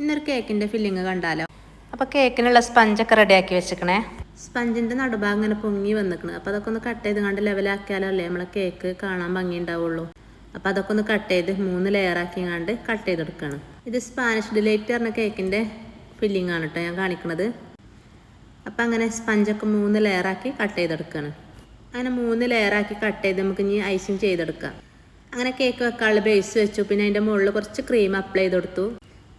ഇന്നൊരു കേക്കിൻ്റെ ഫില്ലിങ് കണ്ടാലോ. അപ്പോൾ കേക്കിനുള്ള സ്പഞ്ചൊക്കെ റെഡിയാക്കി വെച്ചിക്കണേ. സ്പഞ്ചിൻ്റെ നടുഭാഗം ഇങ്ങനെ പൊങ്ങി വന്നിക്കണം. അപ്പോൾ അതൊക്കെ ഒന്ന് കട്ട് ചെയ്ത് കണ്ട് ലെവലാക്കിയാലോ അല്ലേ നമ്മളെ കേക്ക് കാണാൻ ഭംഗി ഉണ്ടാവുള്ളൂ. അപ്പോൾ അതൊക്കെ ഒന്ന് കട്ട് ചെയ്ത് 3 ലെയറാക്കി കണ്ട് കട്ട് ചെയ്തെടുക്കണം. ഇത് സ്പാനിഷ് ഡിലൈറ്റ് പറഞ്ഞ കേക്കിൻ്റെ ഫില്ലിംഗ് ആണ് കേട്ടോ ഞാൻ കാണിക്കുന്നത്. അപ്പോൾ അങ്ങനെ സ്പഞ്ചൊക്കെ 3 ലെയറാക്കി കട്ട് ചെയ്തെടുക്കണം. അങ്ങനെ 3 ലെയറാക്കി കട്ട് ചെയ്ത് നമുക്ക് ഇനി ഐസിങ് ചെയ്തെടുക്കാം. അങ്ങനെ കേക്ക് വെക്കാനുള്ള ബേസ് വെച്ചു. പിന്നെ അതിൻ്റെ മുകളിൽ കുറച്ച് ക്രീം അപ്ലൈ ചെയ്ത് കൊടുത്തു.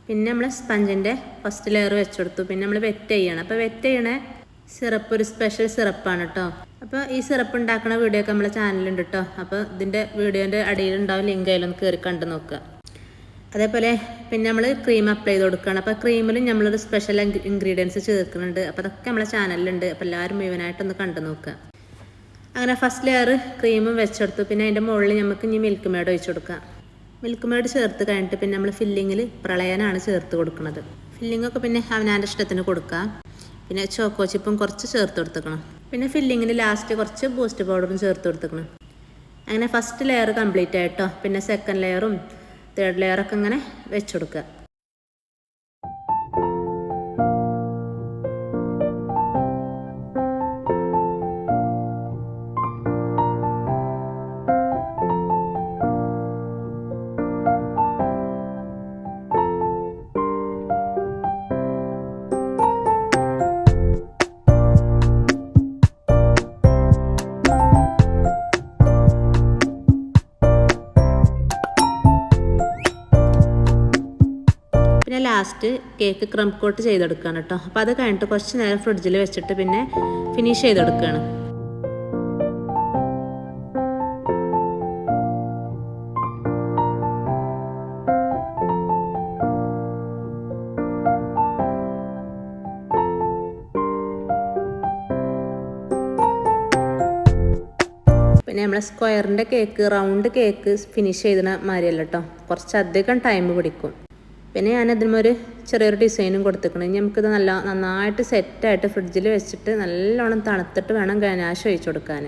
പിന്നെ നമ്മൾ സ്പഞ്ചിൻ്റെ ഫസ്റ്റ് ലെയർ വെച്ചെടുത്തു. പിന്നെ നമ്മൾ വെറ്റ് ചെയ്യണം. അപ്പോൾ വെറ്റ് ചെയ്യണ സിറപ്പ് ഒരു സ്പെഷ്യൽ സിറപ്പാണ് കേട്ടോ. അപ്പോൾ ഈ സിറപ്പ് ഉണ്ടാക്കുന്ന വീഡിയോ ഒക്കെ നമ്മളെ ചാനലുണ്ട് കേട്ടോ. അപ്പോൾ ഇതിൻ്റെ വീഡിയോൻ്റെ അടിയിലുണ്ടാവും, ലിങ്ക് അതിലൊന്ന് കയറി കണ്ടു നോക്കുക. അതേപോലെ പിന്നെ നമ്മൾ ക്രീം അപ്ലൈ ചെയ്ത് കൊടുക്കുകയാണ്. അപ്പോൾ ക്രീമിലും നമ്മളൊരു സ്പെഷ്യൽ ഇൻഗ്രീഡിയൻസ് ചേർക്കുന്നുണ്ട്. അപ്പോൾ അതൊക്കെ നമ്മളെ ചാനലിലുണ്ട്. അപ്പോൾ എല്ലാവരും മുഴുവനായിട്ടൊന്ന് കണ്ടു നോക്കുക. അങ്ങനെ ഫസ്റ്റ് ലെയർ ക്രീമും വെച്ചെടുത്തു. പിന്നെ അതിൻ്റെ മുകളിൽ നമുക്ക് ഇനി മിൽക്ക് മേഡ് ഒഴിച്ചു കൊടുക്കാം. മിൽക്ക് മേഡ് ചേർത്ത് കഴിഞ്ഞിട്ട് പിന്നെ നമ്മൾ ഫില്ലിങ്ങിൽ പ്രളയനാണ് ചേർത്ത് കൊടുക്കുന്നത്. ഫില്ലിങ്ങൊക്കെ പിന്നെ അവനാൻ്റെ ഇഷ്ടത്തിന് കൊടുക്കുക. പിന്നെ ചോക്കോ ചിപ്പും കുറച്ച് ചേർത്ത് കൊടുത്തേക്കണം. പിന്നെ ഫില്ലിങ്ങിന് ലാസ്റ്റ് കുറച്ച് ബൂസ്റ്റ് പൗഡറും ചേർത്ത് കൊടുത്തേക്കണം. അങ്ങനെ ഫസ്റ്റ് ലെയർ കംപ്ലീറ്റ് ആയിട്ടോ. പിന്നെ സെക്കൻഡ് ലെയറും തേർഡ് ലെയറൊക്കെ ഇങ്ങനെ വെച്ച് കൊടുക്കുക. പിന്നെ ലാസ്റ്റ് കേക്ക് ക്രം കോട്ട് ചെയ്തെടുക്കുകയാണ് കേട്ടോ. അപ്പോൾ അത് കഴിഞ്ഞിട്ട് കുറച്ച് നേരം ഫ്രിഡ്ജിൽ വെച്ചിട്ട് പിന്നെ ഫിനിഷ് ചെയ്തെടുക്കുകയാണ്. പിന്നെ നമ്മളെ സ്ക്വയറിൻ്റെ കേക്ക് റൗണ്ട് കേക്ക് ഫിനിഷ് ചെയ്തണ മാതിരിയല്ല കേട്ടോ, കുറച്ചധികം ടൈം പിടിക്കും. പിന്നെ ഞാനതിനൊരു ചെറിയൊരു ഡിസൈനും കൊടുത്തിക്കണം. ഇനി നമുക്കിത് നന്നായിട്ട് സെറ്റായിട്ട് ഫ്രിഡ്ജിൽ വെച്ചിട്ട് നല്ലോണം തണുത്തിട്ട് വേണം ഗനാശ് ഒഴിച്ചു കൊടുക്കാൻ.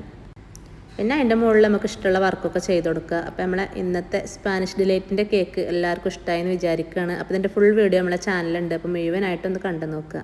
പിന്നെ അതിൻ്റെ മുകളിൽ നമുക്ക് ഇഷ്ടമുള്ള വർക്കൊക്കെ ചെയ്ത് കൊടുക്കുക. അപ്പോൾ നമ്മളെ ഇന്നത്തെ സ്പാനിഷ് ഡിലൈറ്റിൻ്റെ കേക്ക് എല്ലാവർക്കും ഇഷ്ടമായി എന്ന് വിചാരിക്കുകയാണ്. അപ്പോൾ ഇതിൻ്റെ ഫുൾ വീഡിയോ നമ്മളെ ചാനലുണ്ട്. അപ്പോൾ മുഴുവനായിട്ടൊന്ന് കണ്ടു നോക്കുക.